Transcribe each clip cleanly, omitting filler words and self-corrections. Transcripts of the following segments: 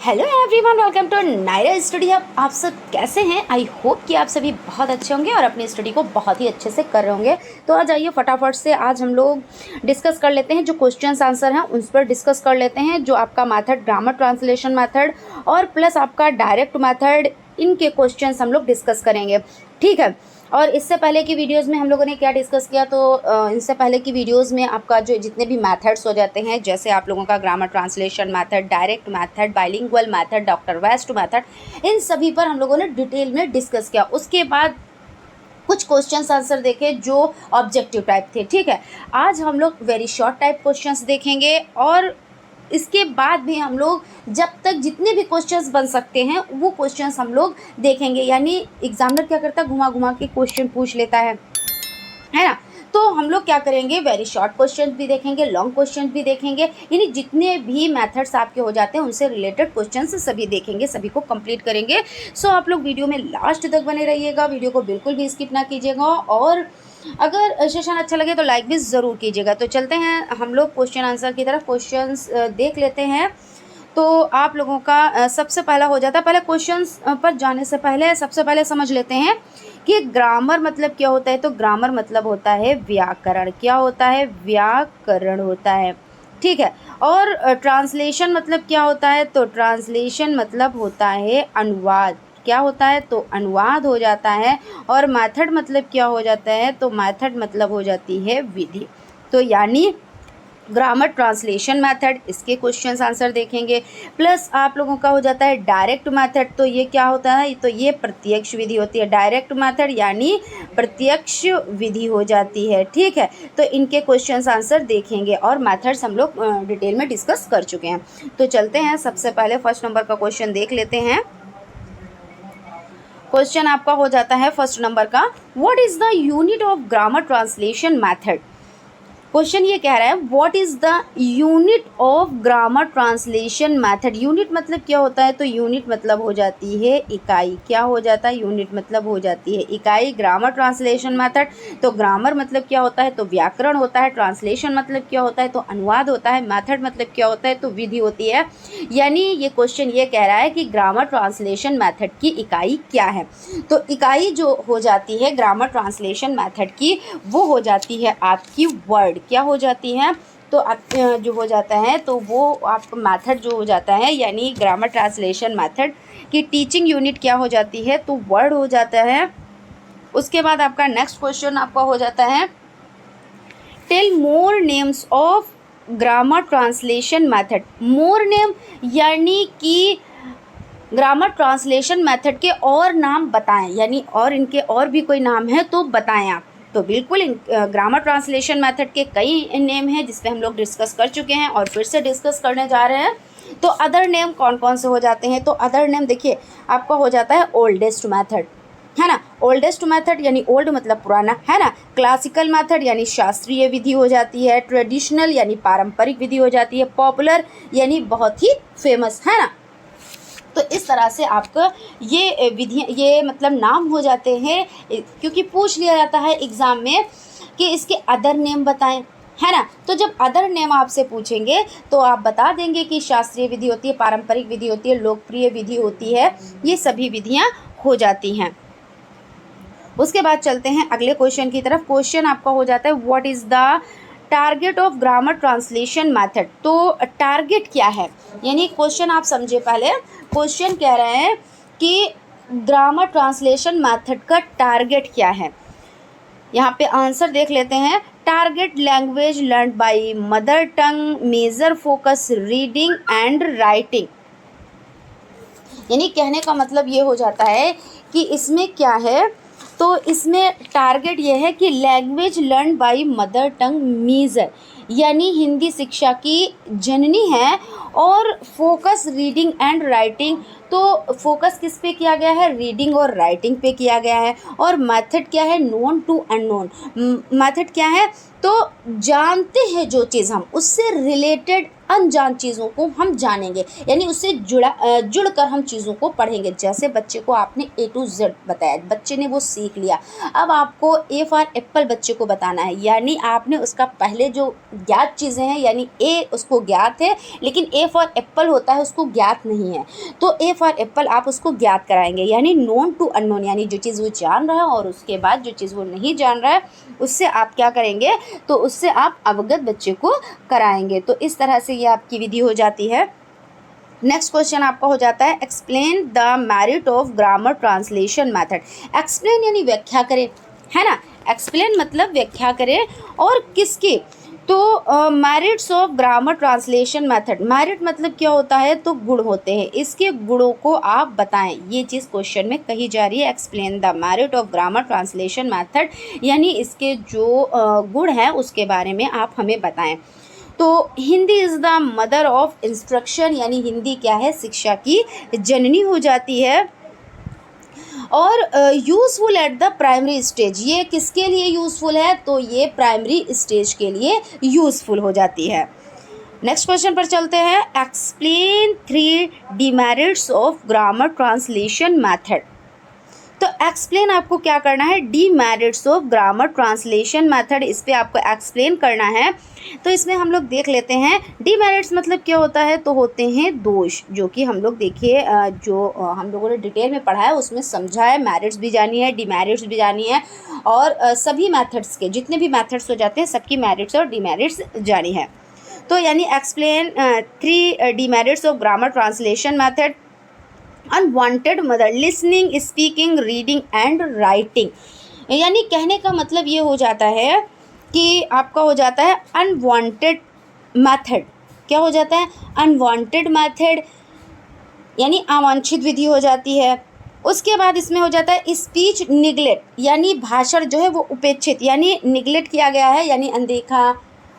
Hello everyone, welcome to Naira study hub. आप सब कैसे हैं? आई होप कि आप सभी बहुत अच्छे होंगे और अपनी स्टडी को बहुत ही अच्छे से कर रहे होंगे। तो आज आइए फटाफट से आज हम लोग डिस्कस कर लेते हैं, जो क्वेश्चंस आंसर हैं उस पर डिस्कस कर लेते हैं। जो आपका मेथड ग्रामर ट्रांसलेशन मेथड और प्लस आपका डायरेक्ट मेथड, इनके क्वेश्चंस हम लोग डिस्कस करेंगे, ठीक है। और इससे पहले की वीडियोस में हम लोगों ने क्या डिस्कस किया, तो इससे पहले की वीडियोस में आपका जो जितने भी मेथड्स हो जाते हैं, जैसे आप लोगों का grammar translation method, direct method, bilingual method, doctor west method, इन सभी पर हम लोगों ने डिटेल में डिस्कस किया। उसके बाद कुछ क्वेश्चंस आंसर देखे जो ऑब्जेक्टिव टाइप थे, ठीक है। आज हम लोग वेरी शॉर्ट टाइप क्वेश्चंस देखेंगे और इसके बाद भी हम लोग जब तक जितने भी क्वेश्चंस बन सकते हैं वो क्वेश्चंस हम लोग देखेंगे। यानी एग्जामिनर क्या करता है, घुमा घुमा के क्वेश्चन पूछ लेता है ना। तो हम लोग क्या करेंगे, वेरी शॉर्ट क्वेश्चन भी देखेंगे, लॉन्ग क्वेश्चन भी देखेंगे, यानी जितने भी मेथड्स आपके हो जाते हैं उनसे रिलेटेड क्वेश्चंस सभी देखेंगे, सभी को कंप्लीट करेंगे। सो आप लोग वीडियो में लास्ट तक बने रहिएगा, वीडियो को बिल्कुल भी स्किप ना कीजिएगा और अगर सेशन अच्छा लगे तो लाइक भी ज़रूर कीजिएगा। तो चलते हैं हम लोग क्वेश्चन आंसर की तरफ, क्वेश्चंस देख लेते हैं। तो आप लोगों का सबसे पहला हो जाता है, पहले क्वेश्चंस पर जाने से पहले सबसे पहले समझ लेते हैं कि ग्रामर मतलब क्या होता है। तो ग्रामर मतलब होता है व्याकरण। क्या होता है? व्याकरण होता है, ठीक है। और ट्रांसलेशन मतलब क्या होता है? तो ट्रांसलेशन मतलब होता है अनुवाद। क्या होता है? तो अनुवाद हो जाता है। और मेथड मतलब क्या हो जाता है? तो मेथड मतलब हो जाती है विधि। तो यानी ग्रामर ट्रांसलेशन मेथड, इसके क्वेश्चंस आंसर देखेंगे। प्लस आप लोगों का हो जाता है डायरेक्ट मेथड। तो ये क्या होता है? तो ये प्रत्यक्ष विधि होती है। डायरेक्ट मेथड यानी प्रत्यक्ष विधि हो जाती है, ठीक है। तो इनके क्वेश्चंस आंसर देखेंगे और मेथड्स हम लोग डिटेल में डिस्कस कर चुके हैं। तो चलते हैं, सबसे पहले फर्स्ट नंबर का क्वेश्चन देख लेते हैं। क्वेश्चन आपका हो जाता है फर्स्ट नंबर का, what is the unit of grammar translation method. Question ये कह रहा है what is the unit of grammar translation method. Unit मतलब क्या होता है? तो यूनिट मतलब हो जाती है इकाई। क्या हो जाता है? यूनिट मतलब हो जाती है इकाई। ग्रामर ट्रांसलेशन मेथड, तो ग्रामर मतलब क्या होता है? तो व्याकरण होता है। ट्रांसलेशन मतलब क्या होता है? तो अनुवाद होता है। मेथड मतलब क्या होता है? तो विधि होती है। यानी ये क्वेश्चन ये कह रहा है कि ग्रामर ट्रांसलेशन मेथड की इकाई क्या है। तो इकाई जो हो जाती है ग्रामर ट्रांसलेशन मेथड की, वो हो जाती है आपकी वर्ड। क्या हो जाती है? तो आप जो हो जाता है तो वो आपका मेथड जो हो जाता है, यानी ग्रामर ट्रांसलेशन मेथड की टीचिंग यूनिट क्या हो जाती है? तो वर्ड हो जाता है। उसके बाद आपका नेक्स्ट क्वेश्चन आपका हो जाता है, tell more names of grammar translation method. More name यानी कि ग्रामर ट्रांसलेशन मेथड के और नाम बताएं, यानी और इनके और भी कोई नाम है तो बताएं आप। तो बिल्कुल ग्रामर ट्रांसलेशन मेथड के कई नेम हैं जिस पे हम लोग डिस्कस कर चुके हैं और फिर से डिस्कस करने जा रहे हैं। तो अदर नेम कौन कौन से हो जाते हैं? तो अदर नेम देखिए, आपका हो जाता है ओल्डेस्ट मेथड, है ना। ओल्डेस्ट मेथड यानी ओल्ड मतलब पुराना, है ना। क्लासिकल मेथड यानी शास्त्रीय विधि हो जाती है। ट्रेडिशनल यानी पारंपरिक विधि हो जाती है। पॉपुलर यानी बहुत ही फेमस, है ना। तो इस तरह से आपका ये विधियाँ, ये मतलब नाम हो जाते हैं, क्योंकि पूछ लिया जाता है एग्ज़ाम में कि इसके अदर नेम बताएं, है ना। तो जब अदर नेम आपसे पूछेंगे तो आप बता देंगे कि शास्त्रीय विधि होती है, पारंपरिक विधि होती है, लोकप्रिय विधि होती है, ये सभी विधियाँ हो जाती हैं। उसके बाद चलते हैं अगले क्वेश्चन की तरफ। क्वेश्चन आपका हो जाता है what is the target of grammar translation method. तो टारगेट क्या है, यानी क्वेश्चन आप समझे पहले। क्वेश्चन कह रहे हैं कि ग्रामर ट्रांसलेशन मेथड का टारगेट क्या है। यहाँ पे आंसर देख लेते हैं। Target language learn by mother tongue, major focus reading and writing. यानी कहने का मतलब ये हो जाता है कि इसमें क्या है, तो इसमें टारगेट ये है कि language learn by mother tongue major, यानी हिंदी शिक्षा की जननी है। और फोकस रीडिंग एंड राइटिंग, तो फोकस किस पे किया गया है? रीडिंग और राइटिंग पे किया गया है। और मेथड क्या है? Known to unknown. मेथड क्या है? तो जानते हैं जो चीज़ हम, उससे रिलेटेड अनजान चीज़ों को हम जानेंगे, यानी उससे जुड़कर हम चीज़ों को पढ़ेंगे। जैसे बच्चे को आपने A to Z बताया, बच्चे ने वो सीख लिया, अब आपको A फॉर एप्पल बच्चे को बताना है, यानी आपने उसका पहले जो ज्ञात चीज़ें हैं, यानी A उसको ज्ञात है लेकिन A फॉर एप्पल होता है उसको ज्ञात नहीं है, तो A फॉर एप्पल आप उसको ज्ञात कराएंगे, यानी नोन टू अननोन, यानी जो चीज़ वो जान रहा है और उसके बाद जो चीज़ वो नहीं जान रहा है उससे आप क्या करेंगे, तो उससे आप अवगत बच्चे को कराएंगे। तो इस तरह से ये आपकी विधि हो जाती है। नेक्स्ट क्वेश्चन आपका हो जाता है explain the merit of grammar translation method. Explain यानी व्याख्या करें, है ना, एक्सप्लेन मतलब व्याख्या करें, और किसकी, तो merits of grammar translation method. Merit मतलब क्या होता है, तो गुण होते हैं, इसके गुणों को आप बताएं, ये चीज़ क्वेश्चन में कही जा रही है। Explain the merit of grammar translation method, यानी इसके जो गुण हैं उसके बारे में आप हमें बताएं। तो Hindi is the mother of instruction, यानी हिंदी क्या है, शिक्षा की जननी हो जाती है। और useful at the primary stage, ये किसके लिए यूज़फुल है, तो ये प्राइमरी स्टेज के लिए यूज़फुल हो जाती है। नेक्स्ट क्वेश्चन पर चलते हैं। Explain 3 demerits of grammar translation method. तो एक्सप्लेन आपको क्या करना है, demerits of grammar translation method, इस पर आपको एक्सप्लेन करना है। तो इसमें हम लोग देख लेते हैं डीमेरिट्स मतलब क्या होता है, तो होते हैं दोष, जो कि हम लोग देखिए जो हम लोगों ने डिटेल में पढ़ा है उसमें समझा है, मेरिट्स भी जानी है, डीमेरिट्स भी जानी है, और सभी मेथड्स के जितने भी मेथड्स हो जाते हैं सबकी मेरिट्स और डीमेरिट्स जानी है। तो यानी explain 3 demerits of grammar translation method. Unwanted mother, listening, speaking, reading and writing, यानी कहने का मतलब ये हो जाता है कि आपका हो जाता है अनवांटेड मेथड। क्या हो जाता है, अनवांटेड मेथड, यानी अवांछित विधि हो जाती है। उसके बाद इसमें हो जाता है स्पीच निगलेक्ट, यानी भाषण जो है वो उपेक्षित, यानी निगलेक्ट किया गया है, यानी अनदेखा,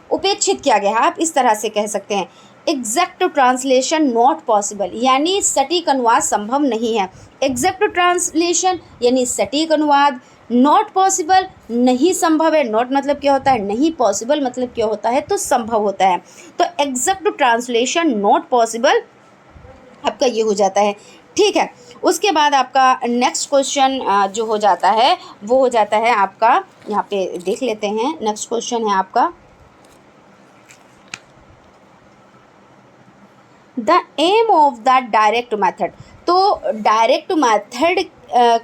उपेक्षित किया गया है, आप इस तरह से कह सकते हैं। एग्जैक्ट ट्रांसलेशन नॉट पॉसिबल, यानी सटीक अनुवाद संभव नहीं है। एग्जैक्ट ट्रांसलेशन यानी सटीक अनुवाद, नॉट पॉसिबल नहीं संभव है, नॉट मतलब क्या होता है नहीं, पॉसिबल मतलब क्या होता है तो संभव होता है। तो एग्जैक्ट ट्रांसलेशन नॉट पॉसिबल आपका ये हो जाता है, ठीक है। उसके बाद आपका नेक्स्ट क्वेश्चन जो हो जाता है वो हो जाता है आपका, यहाँ पे देख लेते हैं, नेक्स्ट क्वेश्चन है आपका the aim of the direct method. तो डायरेक्ट मेथड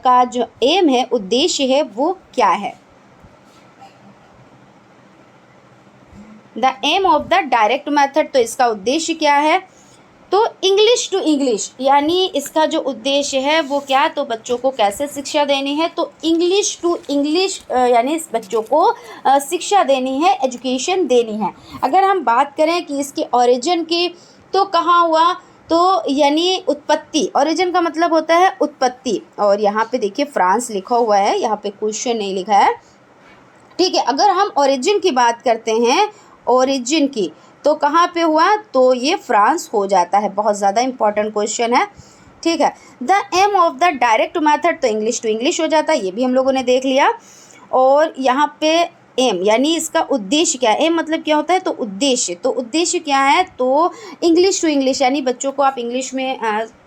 का जो एम है, उद्देश्य है, वो क्या है। The aim of the direct method, तो इसका उद्देश्य क्या है, तो इंग्लिश टू इंग्लिश, यानी इसका जो उद्देश्य है वो क्या, तो बच्चों को कैसे शिक्षा देनी है, तो इंग्लिश टू इंग्लिश, यानी इस बच्चों को शिक्षा देनी है, एजुकेशन देनी है। अगर हम बात करें कि इसके ओरिजिन की, तो कहाँ हुआ, तो यानी उत्पत्ति, ओरिजिन का मतलब होता है उत्पत्ति, और यहाँ पे देखिए फ्रांस लिखा हुआ है, यहाँ पे क्वेश्चन नहीं लिखा है, ठीक है। अगर हम ओरिजिन की बात करते हैं, ओरिजिन की, तो कहाँ पे हुआ, तो ये फ्रांस हो जाता है, बहुत ज़्यादा इंपॉर्टेंट क्वेश्चन है, ठीक है। The aim of the direct method, तो इंग्लिश टू इंग्लिश हो जाता है, ये भी हम लोगों ने देख लिया। और यहाँ पे एम यानी इसका उद्देश्य क्या है, एम मतलब क्या होता है, तो उद्देश्य, तो उद्देश्य क्या है, तो इंग्लिश टू इंग्लिश, यानी बच्चों को आप इंग्लिश में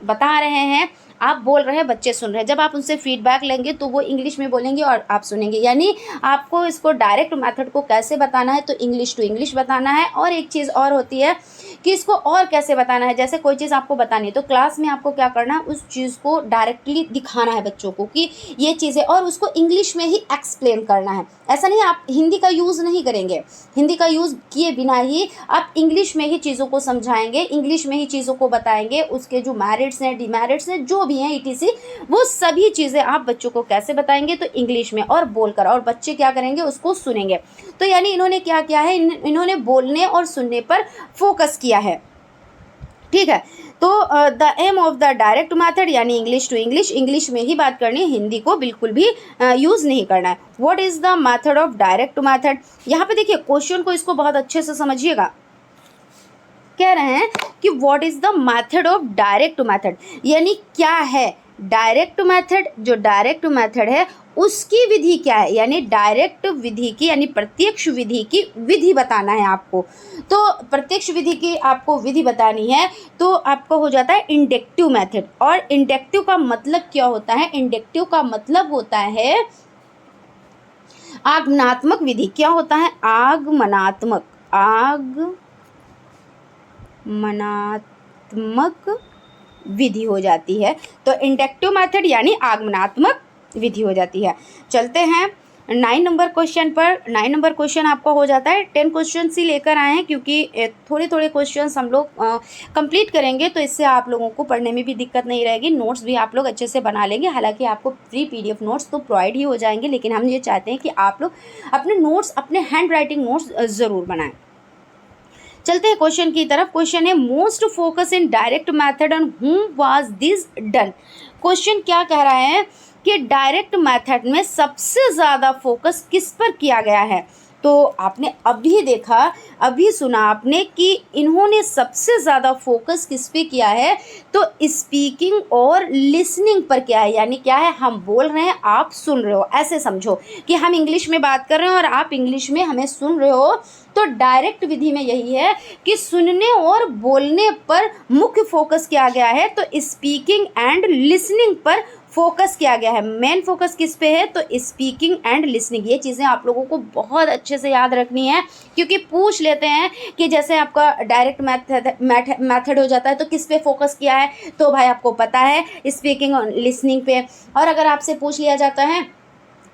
बता रहे हैं, आप बोल रहे हैं, बच्चे सुन रहे हैं, जब आप उनसे फीडबैक लेंगे तो वो इंग्लिश में बोलेंगे और आप सुनेंगे, यानी आपको इसको डायरेक्ट मेथड को कैसे बताना है, तो इंग्लिश टू इंग्लिश बताना है। और एक चीज़ और होती है कि इसको और कैसे बताना है, जैसे कोई चीज़ आपको बतानी है तो क्लास में आपको क्या करना है, उस चीज़ को डायरेक्टली दिखाना है बच्चों को कि ये चीज़ है, और उसको इंग्लिश में ही एक्सप्लेन करना है। ऐसा नहीं आप हिंदी का यूज़ नहीं करेंगे, हिंदी का यूज़ किए बिना ही आप इंग्लिश में ही चीज़ों को समझाएंगे, इंग्लिश में ही चीज़ों को बताएंगे, उसके जो मेरिट्स हैं, डिमेरिट्स हैं, जो भी हैं ETC, वो सभी चीज़ें आप बच्चों को कैसे बताएंगे, तो इंग्लिश में और बोलकर, और बच्चे क्या करेंगे, उसको सुनेंगे। तो यानी इन्होंने क्या किया है, इन्होंने बोलने और सुनने पर फोकस किया है, ठीक है। तो the aim of the direct method यानी इंग्लिश टू इंग्लिश, इंग्लिश में ही बात करनी है, हिंदी को बिल्कुल भी यूज़ नहीं करना है। What is the method of direct method, यहाँ पे देखिए क्वेश्चन को, इसको बहुत अच्छे से समझिएगा। कह रहे हैं कि what is the method of direct method, यानी क्या है डायरेक्ट मेथड, जो डायरेक्ट मेथड है उसकी विधि क्या है, यानी डायरेक्ट विधि की यानी प्रत्यक्ष विधि की विधि बताना है आपको। तो प्रत्यक्ष विधि की आपको विधि बतानी है तो आपको हो जाता है इंडक्टिव मेथड। और इंडक्टिव का मतलब क्या होता है, इंडक्टिव का मतलब होता है आगमनात्मक विधि। क्या होता है, आगमनात्मक, आगमनात्मक विधि हो जाती है। तो इंडक्टिव मेथड यानी आगमनात्मक विधि हो जाती है। चलते हैं 9 नंबर क्वेश्चन पर। 9 नंबर क्वेश्चन आपका हो जाता है, 10 क्वेश्चन ही लेकर आए हैं क्योंकि थोड़े थोड़े क्वेश्चंस हम लोग कंप्लीट करेंगे तो इससे आप लोगों को पढ़ने में भी दिक्कत नहीं रहेगी, नोट्स भी आप लोग अच्छे से बना लेंगे। हालांकि आपको फ्री PDF नोट्स तो प्रोवाइड ही हो जाएंगे, लेकिन हम ये चाहते हैं कि आप लोग अपने नोट्स, अपने हैंड राइटिंग नोट्स ज़रूर बनाएं। चलते हैं क्वेश्चन की तरफ। क्वेश्चन है most focus in direct method on हुम वाज दिस डन। क्वेश्चन क्या कह रहा है कि डायरेक्ट मेथड में सबसे ज़्यादा फोकस किस पर किया गया है। तो आपने अभी देखा, अभी सुना आपने कि इन्होंने सबसे ज़्यादा फोकस किस पे किया है, तो स्पीकिंग और लिसनिंग पर किया है। यानी क्या है, हम बोल रहे हैं, आप सुन रहे हो, ऐसे समझो कि हम इंग्लिश में बात कर रहे हैं और आप इंग्लिश में हमें सुन रहे हो। तो डायरेक्ट विधि में यही है कि सुनने और बोलने पर मुख्य फोकस किया गया है, तो स्पीकिंग एंड लिसनिंग पर फोकस किया गया है। मेन फोकस किस पे है, तो स्पीकिंग एंड लिसनिंग। ये चीज़ें आप लोगों को बहुत अच्छे से याद रखनी है क्योंकि पूछ लेते हैं कि जैसे आपका डायरेक्ट मेथड हो जाता है तो किस पे फोकस किया है, तो भाई आपको पता है स्पीकिंग और लिसनिंग पे। और अगर आपसे पूछ लिया जाता है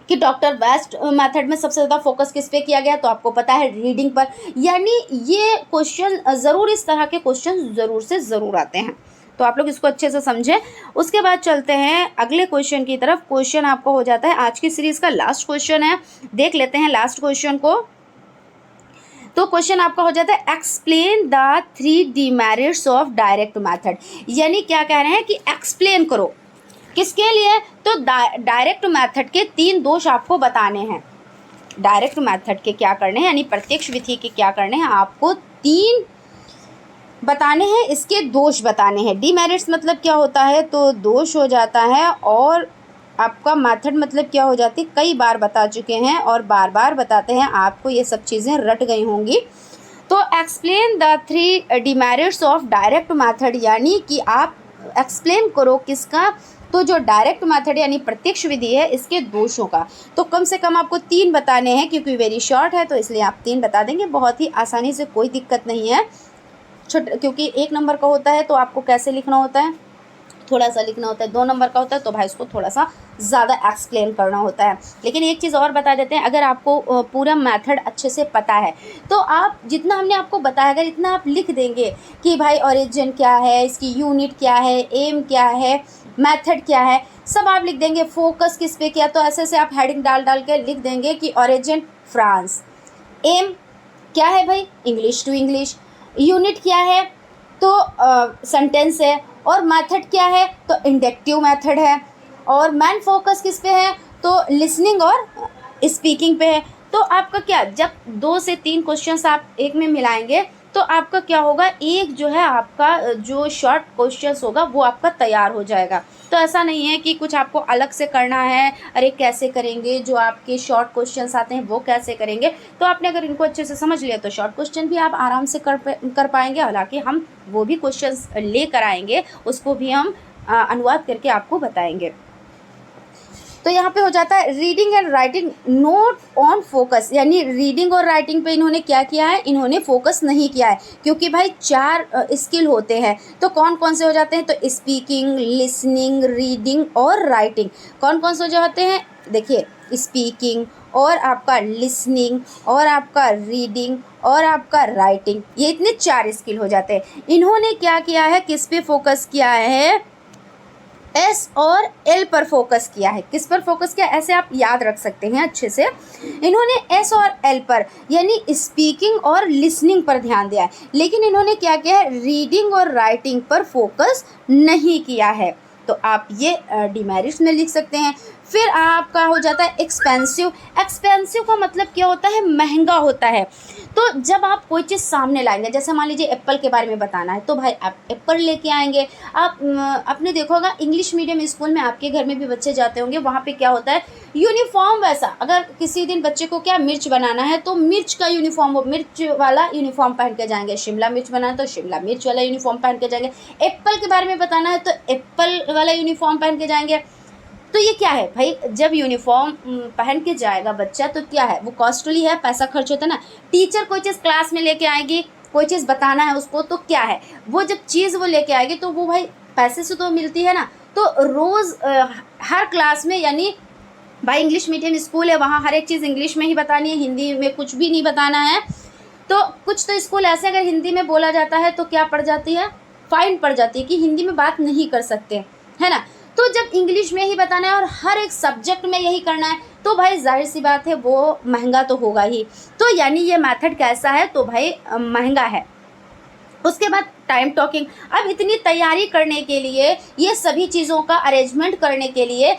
कि डॉक्टर वेस्ट मेथड में सबसे ज़्यादा फोकस किस पे किया गया, तो आपको पता है रीडिंग पर। यानी ये क्वेश्चन ज़रूर, इस तरह के क्वेश्चन ज़रूर से ज़रूर आते हैं, तो आप लोग इसको अच्छे से समझें। उसके बाद चलते हैं अगले क्वेश्चन की तरफ। क्वेश्चन आपको हो जाता है आज की सीरीज़ का लास्ट क्वेश्चन है, देख लेते हैं लास्ट क्वेश्चन को। तो क्वेश्चन आपका हो जाता है explain the 3 demerits of direct method. यानी क्या कह रहे हैं कि एक्सप्लेन करो, किसके लिए, तो डायरेक्ट मेथड के 3 दोष आपको बताने हैं। डायरेक्ट मेथड के क्या करने हैं, यानी प्रत्यक्ष विधि के क्या करने हैं, आपको 3 बताने हैं, इसके दोष बताने हैं। डिमेरिट्स मतलब क्या होता है, तो दोष हो जाता है, और आपका मेथड मतलब क्या हो जाती है, कई बार बता चुके हैं और बार बार बताते हैं, आपको ये सब चीज़ें रट गई होंगी। तो explain the 3 demerits of direct method, यानी कि आप एक्सप्लेन करो किसका, तो जो डायरेक्ट मेथड यानी प्रत्यक्ष विधि है इसके दोषों का। तो कम से कम आपको 3 बताने हैं क्योंकि वेरी शॉर्ट है तो इसलिए आप 3 बता देंगे, बहुत ही आसानी से, कोई दिक्कत नहीं है। क्योंकि 1 नंबर का होता है तो आपको कैसे लिखना होता है, थोड़ा सा लिखना होता है। 2 नंबर का होता है तो भाई उसको थोड़ा सा ज़्यादा एक्सप्लेन करना होता है। लेकिन एक चीज़ और बता देते हैं, अगर आपको पूरा मेथड अच्छे से पता है तो आप जितना हमने आपको बताया, अगर इतना आप लिख देंगे कि भाई ओरिजिन क्या है, इसकी यूनिट क्या है, एम क्या है, मेथड क्या है, सब आप लिख देंगे, फोकस किस पे किया, तो ऐसे से आप हेडिंग डाल डाल के लिख देंगे कि ओरिजिन फ्रांस, एम क्या है भाई, इंग्लिश टू इंग्लिश, यूनिट क्या है, तो सेंटेंस है, और मेथड क्या है, तो इंडक्टिव मेथड है, और मेन फोकस किस पे है, तो लिसनिंग और स्पीकिंग पे है। तो आपका क्या, जब 2 से 3 क्वेश्चंस आप एक में मिलाएंगे तो आपका क्या होगा, एक जो है आपका जो शॉर्ट क्वेश्चंस होगा वो आपका तैयार हो जाएगा। तो ऐसा नहीं है कि कुछ आपको अलग से करना है, अरे कैसे करेंगे, जो आपके शॉर्ट क्वेश्चंस आते हैं वो कैसे करेंगे। तो आपने अगर इनको अच्छे से समझ लिया तो शॉर्ट क्वेश्चन भी आप आराम से कर पाएंगे। हालांकि हम वो भी क्वेश्चंस लेकर आएंगे, उसको भी हम अनुवाद करके आपको बताएंगे। तो यहाँ पे हो जाता है reading and writing note on focus, यानी रीडिंग और राइटिंग पे इन्होंने क्या किया है, इन्होंने फोकस नहीं किया है, क्योंकि भाई 4 स्किल होते हैं। तो कौन कौन से हो जाते हैं, तो स्पीकिंग, लिसनिंग, रीडिंग और राइटिंग। कौन कौन से हो जाते हैं, देखिए स्पीकिंग और आपका लिसनिंग और आपका रीडिंग और आपका राइटिंग, ये इतने 4 स्किल हो जाते हैं। इन्होंने क्या किया है, किस पे फोकस किया है, एस और एल पर फोकस किया है। किस पर फोकस किया, ऐसे आप याद रख सकते हैं अच्छे से। इन्होंने एस और एल पर यानी स्पीकिंग और लिसनिंग पर ध्यान दिया है, लेकिन इन्होंने क्या किया है, रीडिंग और राइटिंग पर फोकस नहीं किया है। तो आप ये डिमेरिट्स में लिख सकते हैं। फिर आपका हो जाता है एक्सपेंसिव। एक्सपेंसिव का मतलब क्या होता है, महंगा होता है। तो जब आप कोई चीज़ सामने लाएंगे, जैसे मान लीजिए एप्पल के बारे में बताना है, तो भाई आप एप्पल लेके आएंगे। आप आपने देखा होगा इंग्लिश मीडियम स्कूल में, आपके घर में भी बच्चे जाते होंगे, वहाँ पे क्या होता है यूनिफॉर्म वैसा, अगर किसी दिन बच्चे को क्या मिर्च बनाना है तो मिर्च का यूनिफॉर्म, वो मिर्च वाला यूनिफॉर्म पहन के जाएंगे, शिमला मिर्च बनाना है तो शिमला मिर्च वाला यूनिफॉर्म पहन के जाएंगे, एप्पल के बारे में बताना है तो एप्पल वाला यूनिफॉर्म पहन के जाएंगे। तो ये क्या है भाई, जब यूनिफॉर्म पहन के जाएगा बच्चा तो क्या है, वो कॉस्टली है, पैसा खर्च होता है ना। टीचर कोई चीज़ क्लास में लेके आएगी, कोई चीज़ बताना है उसको, तो क्या है वो जब चीज़ वो लेके आएगी तो वो भाई पैसे से तो मिलती है ना। तो रोज़ हर क्लास में, यानी भाई इंग्लिश मीडियम स्कूल है, वहाँ हर एक चीज़ इंग्लिश में ही बतानी है, हिंदी में कुछ भी नहीं बताना है। तो कुछ तो स्कूल ऐसे अगर हिंदी में बोला जाता है तो क्या पड़ जाती है, फाइन पड़ जाती है कि हिंदी में बात नहीं कर सकते, है ना। तो जब इंग्लिश में ही बताना है और हर एक सब्जेक्ट में यही करना है तो भाई जाहिर सी बात है वो महंगा तो होगा ही। तो यानी ये मेथड कैसा है, तो भाई महंगा है। उसके बाद टाइम टॉकिंग, अब इतनी तैयारी करने के लिए, ये सभी चीज़ों का अरेंजमेंट करने के लिए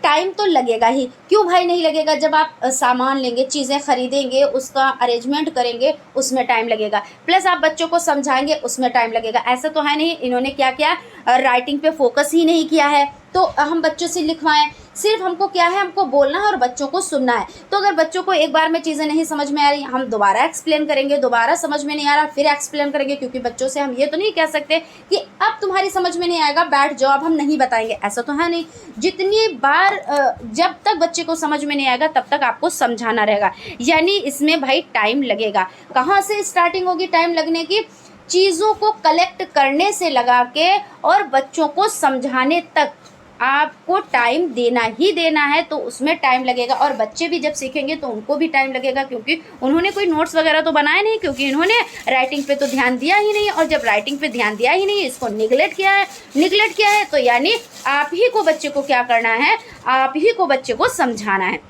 टाइम तो लगेगा ही। क्यों भाई नहीं लगेगा, जब आप सामान लेंगे, चीज़ें खरीदेंगे, उसका अरेंजमेंट करेंगे, उसमें टाइम लगेगा, प्लस आप बच्चों को समझाएंगे, उसमें टाइम लगेगा। ऐसा तो है नहीं इन्होंने क्या किया, राइटिंग पे फोकस ही नहीं किया है तो हम बच्चों से लिखवाएं। सिर्फ हमको क्या है, हमको बोलना है और बच्चों को सुनना है। तो अगर बच्चों को एक बार में चीज़ें नहीं समझ में आ रही, हम दोबारा एक्सप्लेन करेंगे, दोबारा समझ में नहीं आ रहा फिर एक्सप्लेन करेंगे, क्योंकि बच्चों से हम ये तो नहीं कह सकते कि अब तुम्हारी समझ में नहीं आएगा बैठ जाओ, अब हम नहीं बताएंगे, ऐसा तो है नहीं। जितनी बार जब तक बच्चे को समझ में नहीं आएगा तब तक आपको समझाना रहेगा, यानी इसमें भाई टाइम लगेगा। कहाँ से स्टार्टिंग होगी टाइम लगने की, चीज़ों को कलेक्ट करने से लगा के और बच्चों को समझाने तक आपको टाइम देना ही देना है, तो उसमें टाइम लगेगा। और बच्चे भी जब सीखेंगे तो उनको भी टाइम लगेगा, क्योंकि उन्होंने कोई नोट्स वगैरह तो बनाए नहीं, क्योंकि इन्होंने राइटिंग पे तो ध्यान दिया ही नहीं। और जब राइटिंग पे ध्यान दिया ही नहीं, इसको निगलेक्ट किया है तो यानी आप ही को बच्चे को क्या करना है, आप ही को बच्चे को समझाना है।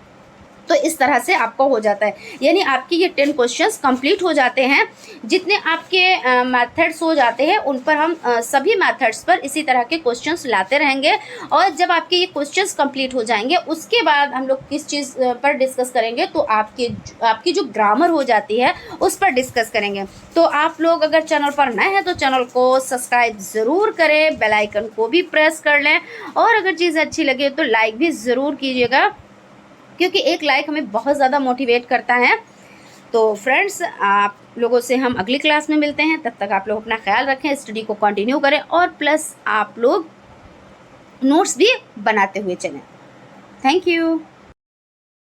तो इस तरह से आपका हो जाता है, यानी आपकी ये 10 क्वेश्चंस कंप्लीट हो जाते हैं। जितने आपके मेथड्स हो जाते हैं उन पर हम सभी मेथड्स पर इसी तरह के क्वेश्चंस लाते रहेंगे। और जब आपके ये क्वेश्चंस कंप्लीट हो जाएंगे उसके बाद हम लोग किस चीज़ पर डिस्कस करेंगे, तो आपकी जो ग्रामर हो जाती है उस पर डिस्कस करेंगे। तो आप लोग अगर चैनल पर नए हैं तो चैनल को सब्सक्राइब ज़रूर करें, बेल आइकन को भी प्रेस कर लें, और अगर चीज़ अच्छी लगे तो लाइक भी ज़रूर कीजिएगा, क्योंकि एक लाइक हमें बहुत ज़्यादा मोटिवेट करता है। तो फ्रेंड्स, आप लोगों से हम अगली क्लास में मिलते हैं, तब तक आप लोग अपना ख्याल रखें, स्टडी को कंटिन्यू करें और प्लस आप लोग नोट्स भी बनाते हुए चलें। Thank you.